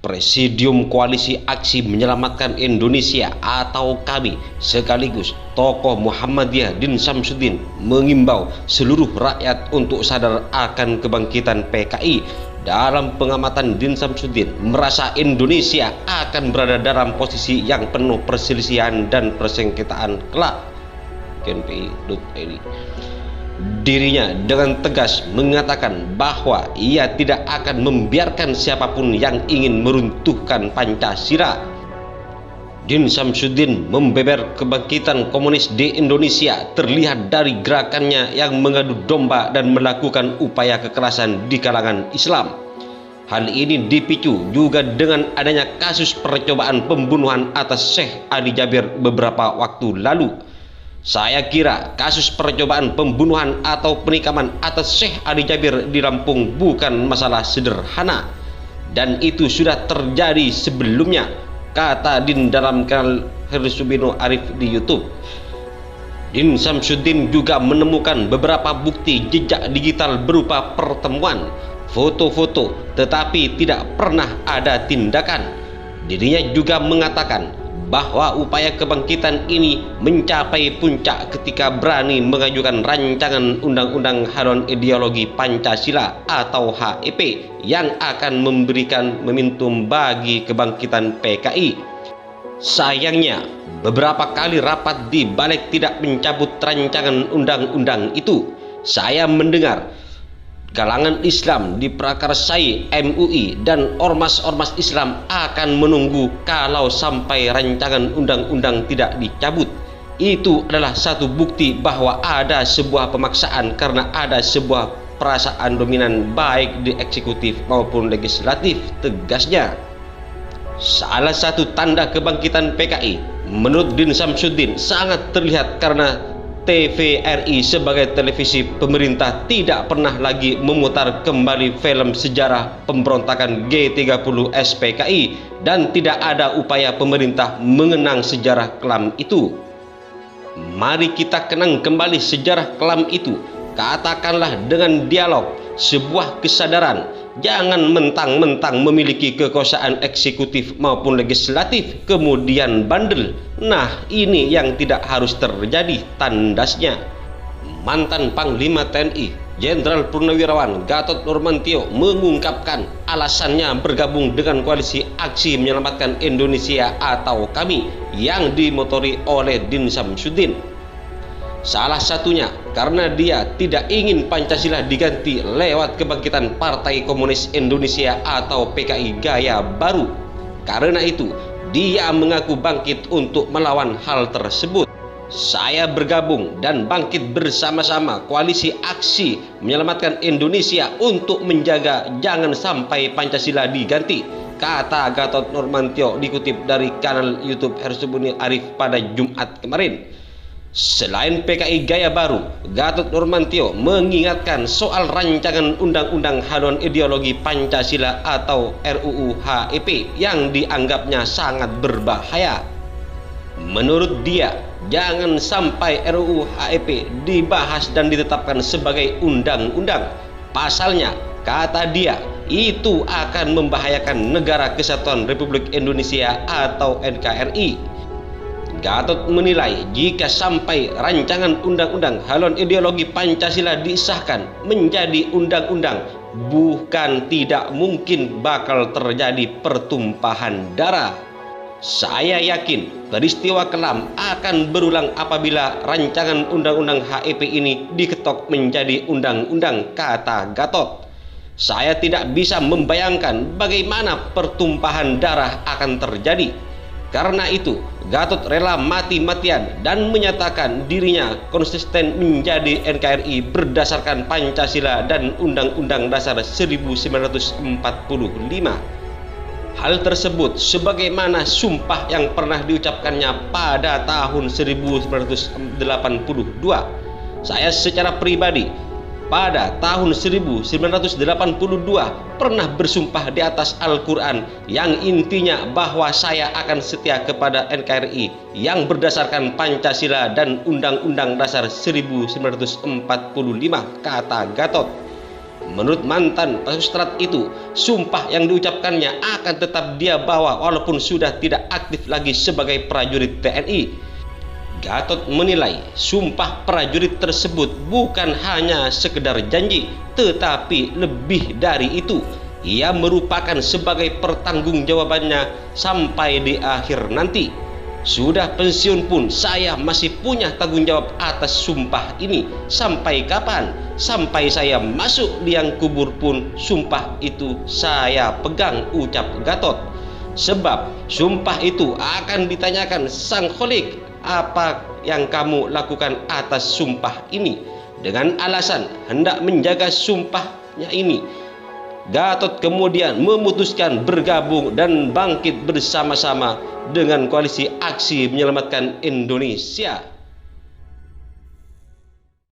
Presidium Koalisi Aksi Menyelamatkan Indonesia atau KAMI sekaligus tokoh Muhammadiyah Din Syamsuddin mengimbau seluruh rakyat untuk sadar akan kebangkitan PKI. Dalam pengamatan Din Syamsuddin merasa Indonesia akan berada dalam posisi yang penuh perselisihan dan persengketaan kelak. KNPI.id. Dirinya dengan tegas mengatakan bahwa ia tidak akan membiarkan siapapun yang ingin meruntuhkan Pancasila. Din Syamsuddin membeber kebangkitan komunis di Indonesia terlihat dari gerakannya yang mengadu domba dan melakukan upaya kekerasan di kalangan Islam. Hal ini dipicu juga dengan adanya kasus percobaan pembunuhan atas Syekh Ali Jabir beberapa waktu lalu. Saya kira kasus percobaan pembunuhan atau penikaman atas Syekh Ali Jabir di Lampung bukan masalah sederhana, dan itu sudah terjadi sebelumnya, kata Din dalam kanal Hersubino Arif di YouTube. Din Syamsuddin juga menemukan beberapa bukti jejak digital berupa pertemuan, foto-foto, tetapi tidak pernah ada tindakan. Dirinya juga mengatakan bahwa upaya kebangkitan ini mencapai puncak ketika berani mengajukan rancangan undang-undang haluan ideologi Pancasila atau HIP yang akan memberikan momentum bagi kebangkitan PKI. Sayangnya, beberapa kali rapat di balik tidak mencabut rancangan undang-undang itu. Saya mendengar kalangan Islam diprakarsai MUI dan ormas-ormas Islam akan menunggu kalau sampai rancangan undang-undang tidak dicabut. Itu adalah satu bukti bahwa ada sebuah pemaksaan karena ada sebuah perasaan dominan baik di eksekutif maupun legislatif, tegasnya. Salah satu tanda kebangkitan PKI menurut Din Syamsuddin sangat terlihat karena TVRI sebagai televisi pemerintah tidak pernah lagi memutar kembali film sejarah pemberontakan G30 SPKI dan tidak ada upaya pemerintah mengenang sejarah kelam itu. Mari kita kenang kembali sejarah kelam itu, katakanlah dengan dialog, sebuah kesadaran. Jangan mentang-mentang memiliki kekuasaan eksekutif maupun legislatif kemudian bandel. Nah, ini yang tidak harus terjadi, tandasnya. Mantan Panglima TNI Jenderal Purnawirawan Gatot Nurmantio mengungkapkan alasannya bergabung dengan Koalisi Aksi Menyelamatkan Indonesia atau KAMI yang dimotori oleh Din Syamsuddin. Salah satunya karena dia tidak ingin Pancasila diganti lewat kebangkitan Partai Komunis Indonesia atau PKI gaya baru. Karena itu, dia mengaku bangkit untuk melawan hal tersebut. Saya bergabung dan bangkit bersama-sama Koalisi Aksi Menyelamatkan Indonesia untuk menjaga jangan sampai Pancasila diganti, kata Gatot Nurmantio dikutip dari kanal YouTube Hersubuni Arif pada Jumat kemarin. Selain PKI gaya baru, Gatot Nurmantio mengingatkan soal rancangan undang-undang haluan ideologi Pancasila atau RUU HIP yang dianggapnya sangat berbahaya. Menurut dia, jangan sampai RUU HIP dibahas dan ditetapkan sebagai undang-undang. Pasalnya, kata dia, itu akan membahayakan Negara Kesatuan Republik Indonesia atau NKRI. Gatot menilai jika sampai rancangan undang-undang haluan ideologi Pancasila disahkan menjadi undang-undang, bukan tidak mungkin bakal terjadi pertumpahan darah. Saya yakin peristiwa kelam akan berulang apabila rancangan undang-undang HIP ini diketok menjadi undang-undang, kata Gatot. Saya tidak bisa membayangkan bagaimana pertumpahan darah akan terjadi. Karena itu, Gatot rela mati-matian dan menyatakan dirinya konsisten menjadi NKRI berdasarkan Pancasila dan Undang-Undang Dasar 1945. Hal tersebut sebagaimana sumpah yang pernah diucapkannya pada tahun 1982. Saya secara pribadi pada tahun 1982 pernah bersumpah di atas Al-Quran yang intinya bahwa saya akan setia kepada NKRI yang berdasarkan Pancasila dan Undang-Undang Dasar 1945, kata Gatot. Menurut mantan Pangkostrat itu, sumpah yang diucapkannya akan tetap dia bawa walaupun sudah tidak aktif lagi sebagai prajurit TNI. Gatot menilai sumpah prajurit tersebut bukan hanya sekedar janji, tetapi lebih dari itu. Ia merupakan sebagai pertanggungjawabannya sampai di akhir nanti. Sudah pensiun pun saya masih punya tanggung jawab atas sumpah ini. Sampai kapan? Sampai saya masuk liang kubur pun sumpah itu saya pegang, ucap Gatot. Sebab sumpah itu akan ditanyakan Sang Kholik, apa yang kamu lakukan atas sumpah ini? Dengan alasan hendak menjaga sumpahnya ini, Gatot kemudian memutuskan bergabung dan bangkit bersama-sama dengan koalisi Aksi Menyelamatkan Indonesia.